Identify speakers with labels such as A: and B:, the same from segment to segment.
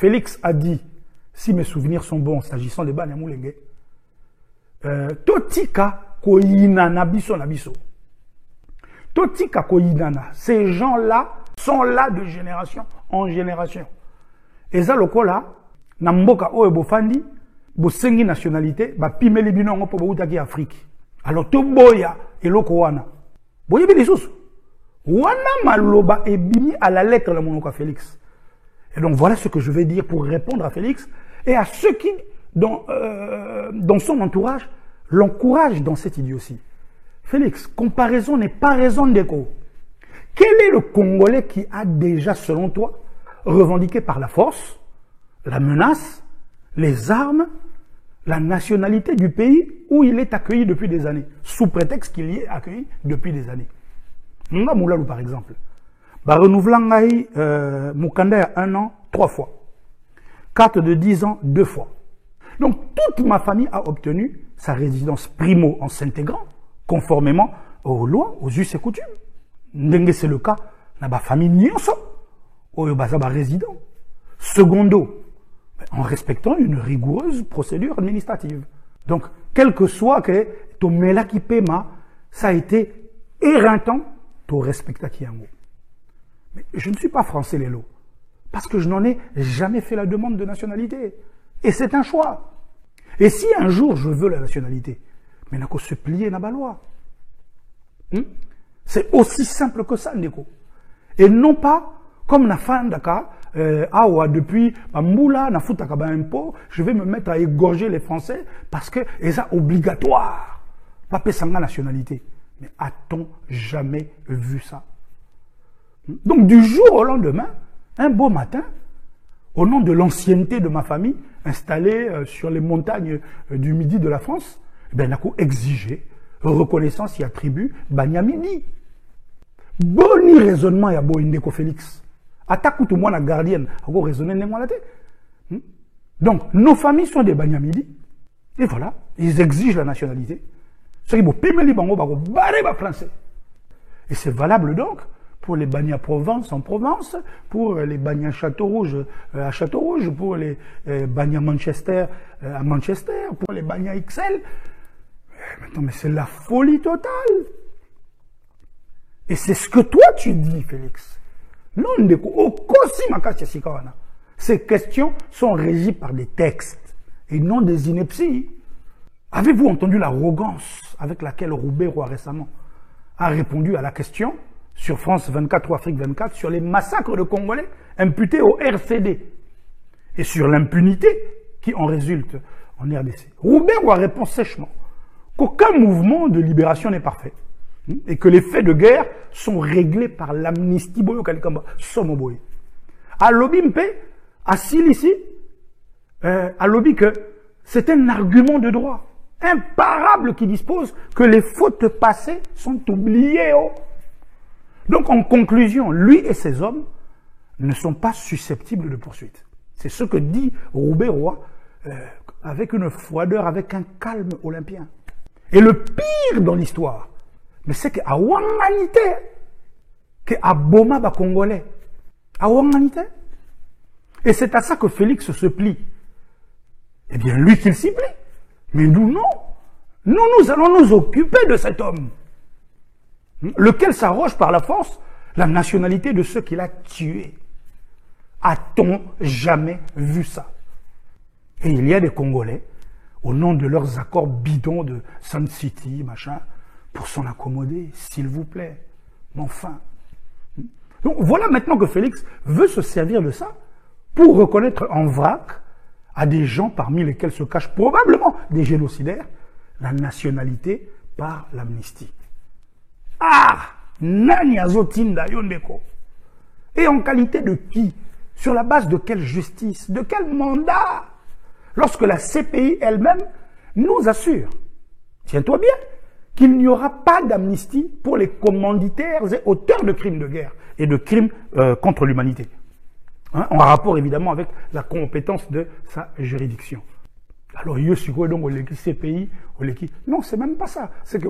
A: Félix a dit, si mes souvenirs sont bons s'agissant des Banyamulenge, Totika koyinana biso na biso. Totika koyinana. Ces gens-là sont là de génération en génération. Et ça, lokola, na mboka oyo bofandi, bosengi nationalité, ba pimeli binongo po boutaki Afrique. Alors, toboya eloko wana. Boye bilisusu. Wana maloba ebimi à la lettre la monoka Félix. Et donc, voilà ce que je vais dire pour répondre à Félix et à ceux qui, dans son entourage, l'encouragent dans cette idiotie. Félix, comparaison n'est pas raison d'écho. Quel est le Congolais qui a déjà, selon toi, revendiqué par la force, la menace, les armes, la nationalité du pays où il est accueilli depuis des années, sous prétexte qu'il y est accueilli depuis des années? Nga Moulalou, par exemple. Renouvelangaï Mukanda il y a 1 an, 3 fois. Carte de 10 ans, 2 fois. Donc, toute ma famille a obtenu sa résidence primo en s'intégrant, conformément aux lois, aux us et coutumes. Ndenge c'est le cas dans ma famille nyonso, oyo bazaba résident. Secondo, en respectant une rigoureuse procédure administrative. Donc, quel que soit que ton melaki pema, ça a été éreintant, ton respecta kiango. Mais je ne suis pas français, Lélo, parce que je n'en ai jamais fait la demande de nationalité. Et c'est un choix. Et si un jour je veux la nationalité, mais n'a qu'à se plier na baloi. C'est aussi simple que ça, Ndeko. Et non pas, comme na fandaka, awa, depuis, mboula, na futaka ba impôt, je vais me mettre à égorger les Français parce que, et ça, obligatoire. Pas pesanga nationalité. Mais a-t-on jamais vu ça? Donc, du jour au lendemain, un beau matin, au nom de l'ancienneté de ma famille, installée sur les montagnes du midi de la France, ben, n'a qu'à exiger reconnaissance et attribut Banyamidi. Boni raisonnement ya Boindeko Félix. Attaque tout le monde la gardienne, à quoi raisonner n'est la tête. Donc, nos familles sont des Banyamidi. Et voilà, ils exigent la nationalité. Ce qui vont payer les bango, barrer les Français. Et c'est valable donc pour les Banya Provence en Provence, pour les Banya Château-Rouge à Château-Rouge, pour les Banya Manchester à Manchester, pour les Banya XL. Maintenant, mais c'est la folie totale. Et c'est ce que toi tu dis, Félix. Non, ces questions sont régies par des textes et non des inepties. Avez-vous entendu l'arrogance avec laquelle Roubaix-Roy récemment a répondu à la question sur France 24 ou Afrique 24 sur les massacres de Congolais imputés au RCD et sur l'impunité qui en résulte en RDC? Roubaix-Roy répond sèchement qu'aucun mouvement de libération n'est parfait et que les faits de guerre sont réglés par l'amnistie boyo kalikamba somoboy. À Lobimpe, à Silici, à Lobby que c'est un argument de droit imparable qui dispose que les fautes passées sont oubliées. Donc en conclusion, lui et ses hommes ne sont pas susceptibles de poursuite. C'est ce que dit Roubaix-Roy avec une froideur, avec un calme olympien. Et le pire dans l'histoire, mais c'est qu'à Ouanganité, qu'à Boma ba Congolais, à Ouanganité. Et c'est à ça que Félix se plie. Eh bien, lui qu'il s'y plie. Mais nous, non. Nous allons nous occuper de cet homme, lequel s'arroge par la force la nationalité de ceux qu'il a tués. A-t-on jamais vu ça? Et il y a des Congolais, au nom de leurs accords bidons de Sun City, machin, pour s'en accommoder, s'il vous plaît. Mais enfin. Donc voilà maintenant que Félix veut se servir de ça pour reconnaître en vrac à des gens parmi lesquels se cachent probablement des génocidaires, la nationalité par l'amnistie. Ah! Nani azotinda yondeko. Et en qualité de qui? Sur la base de quelle justice? De quel mandat? Lorsque la CPI elle-même nous assure, tiens-toi bien, qu'il n'y aura pas d'amnistie pour les commanditaires et auteurs de crimes de guerre et de crimes contre l'humanité. Hein, en rapport évidemment avec la compétence de sa juridiction. Alors, il y a donc le CPI, non, c'est même pas ça. C'est que,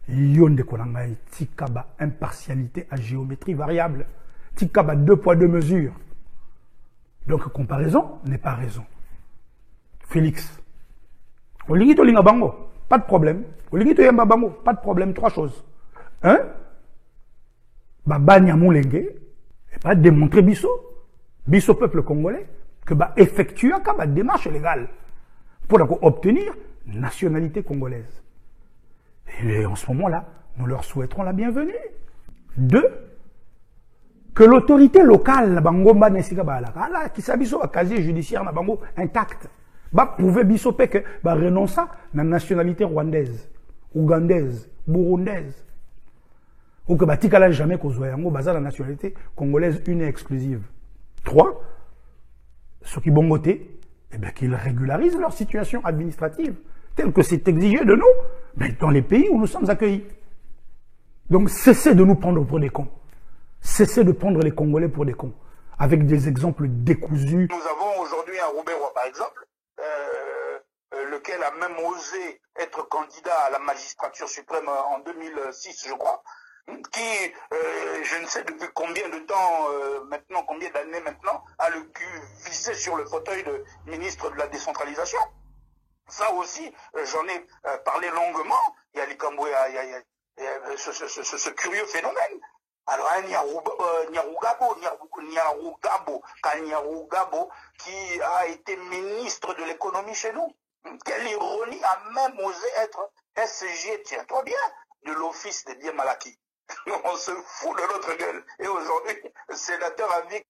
A: Yonde Konangai, Tikaba impartialité à géométrie variable. Tikaba 2 poids 2 mesures. Donc comparaison n'est pas raison. Félix. Olingito linga bango, pas de problème. Olingito yamba bango, pas de problème. 3 choses. 1. Banya Moulenge, et pas démontrer biso peuple congolais, que effectuer une démarche légale pour obtenir nationalité congolaise. Et en ce moment-là, nous leur souhaiterons la bienvenue. 2. Que l'autorité locale, qui s'abisso à casier judiciaire intact, prouver biso que renoncer à la nationalité rwandaise, ougandaise, burundaise, ou que batikala jamais qu'on soit la nationalité congolaise une et exclusive. 3. Ceux qui bon côté, qu'ils régularisent leur situation administrative, telle que c'est exigé de nous, mais dans les pays où nous sommes accueillis. Donc cessez de nous prendre pour des cons. Cessez de prendre les Congolais pour des cons, avec des exemples décousus.
B: Nous avons aujourd'hui un Roubaix-Roi, par exemple, lequel a même osé être candidat à la magistrature suprême en 2006, je crois, qui, je ne sais depuis combien de temps maintenant, combien d'années maintenant, a le cul vissé sur le fauteuil de ministre de la décentralisation. Ça aussi, j'en ai parlé longuement. Il y a ce curieux phénomène. Alors, un Nyarugabo qui a été ministre de l'économie chez nous. Quelle ironie, a même osé être SG, tiens-toi bien, de l'office des biens Malaki. On se fout de notre gueule. Et aujourd'hui, sénateur à vie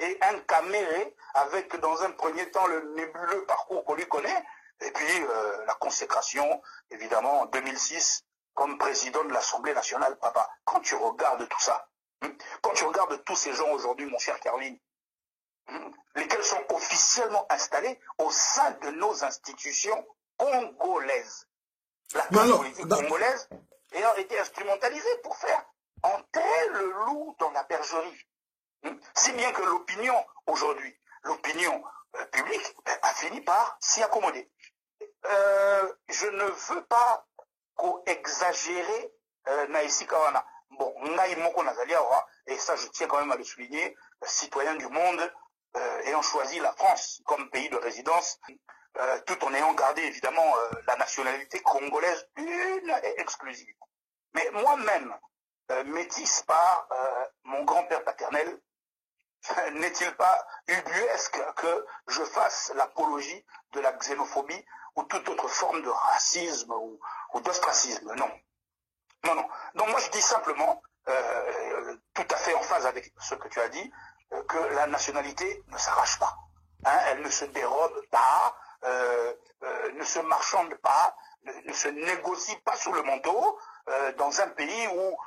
B: et un caméré avec, dans un premier temps, le nébuleux parcours qu'on lui connaît, et puis la consécration, évidemment, en 2006, comme président de l'Assemblée nationale, papa. Quand tu regardes tout ça, quand tu regardes tous ces gens aujourd'hui, mon cher Carline, lesquels sont officiellement installés au sein de nos institutions congolaises, la classe politique congolaise ayant été instrumentalisée pour faire entrer le loup dans la bergerie. Si bien que l'opinion, aujourd'hui, l'opinion publique a fini par s'y accommoder. Je ne veux pas exagérer Naïsi Kawana. Bon, et ça je tiens quand même à le souligner, citoyen du monde, ayant choisi la France comme pays de résidence, tout en ayant gardé évidemment la nationalité congolaise une et exclusive. Mais moi-même, métis par mon grand-père paternel, n'est-il pas ubuesque que je fasse l'apologie de la xénophobie ou toute autre forme de racisme ou d'ostracisme? Non. Non, non. Donc moi je dis simplement, tout à fait en phase avec ce que tu as dit, que la nationalité ne s'arrache pas. Hein, elle ne se dérobe pas, ne se marchande pas, ne se négocie pas sous le manteau, dans un pays où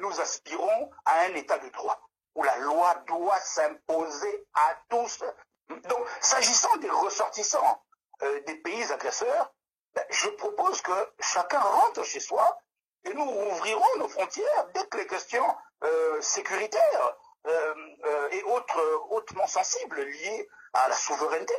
B: nous aspirons à un état de droit, où la loi doit s'imposer à tous. Donc, s'agissant des ressortissants des pays agresseurs, je propose que chacun rentre chez soi et nous rouvrirons nos frontières dès que les questions sécuritaires et autres hautement sensibles liées à la souveraineté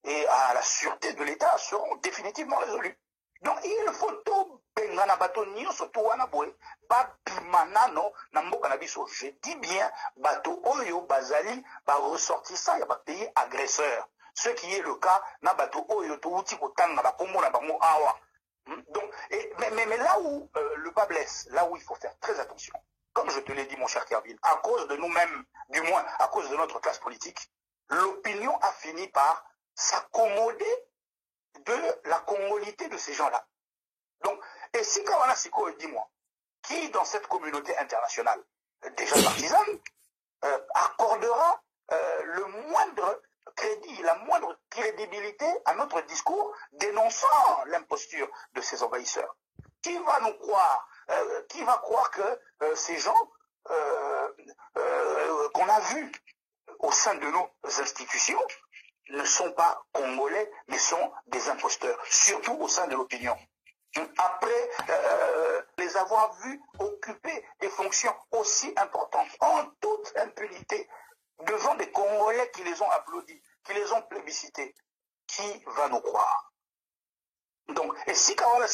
B: et à la sûreté de l'État seront définitivement résolues. Donc il faut tout bengana bato nyonso to wana boy ba bimanano na mboka na biso. Je dis bien bato oyo bazali ba ressortissants ya ba pays agresseurs. Ce qui est le cas na bato oyo to uti kotanga ba kombo na bango awa. Donc mais là où le bas blesse, là où il faut faire très attention. Comme je te l'ai dit mon cher Kervin, à cause de nous-mêmes, du moins à cause de notre classe politique, l'opinion a fini par s'accommoder de la congolité de ces gens-là. Donc, et si Kawana Siko, dis-moi, qui dans cette communauté internationale, déjà partisane, accordera le moindre crédit, la moindre crédibilité à notre discours dénonçant l'imposture de ces envahisseurs? Qui va nous croire? Qui va croire que ces gens qu'on a vus au sein de nos institutions ne sont pas congolais, mais sont des imposteurs, surtout au sein de l'opinion. Après les avoir vus occuper des fonctions aussi importantes, en toute impunité, devant des Congolais qui les ont applaudis, qui les ont plébiscités, qui va nous croire? Donc, et Sikawa,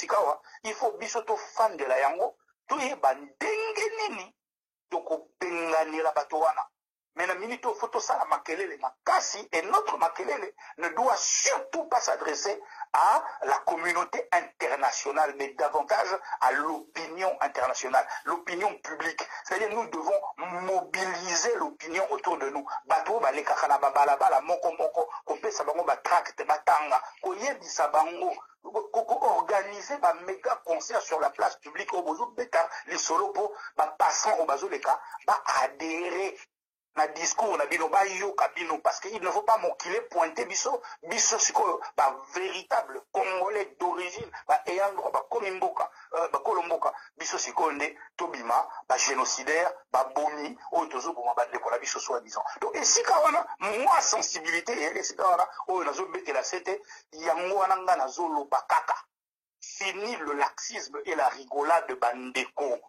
B: il faut bisoto fan de la Yango, toyeba ndenge nini tokobenganela bato wana. Mais na minute au photo ça la makelele makasi, et notre makelele ne doit surtout pas s'adresser à la communauté internationale, mais davantage à l'opinion internationale, l'opinion publique. C'est-à-dire nous devons mobiliser l'opinion autour de nous. Bato ba le kakana babalaba la moko moko kopesa bango ba tract batanga koyebisa bango organiser ba méga concert sur la place publique au bozo beta les solo po ba passant au bazo leka ba adhérer na discours na bino ba yo kabino parce qu'il ne faut pas moquer pointer biso siko ba véritable congolais d'origine ba eyandro ba komimboka ba kolomboka biso siko nde tobima ba génocidaire ba bomi o tozo boma ba de ko la biso soi disant. Donc ici ka wana moi sensibilité et ici ka wana o nazo betela c'était yango wana nga nazo loba kaka. Fini le laxisme et la rigolade de bandeko.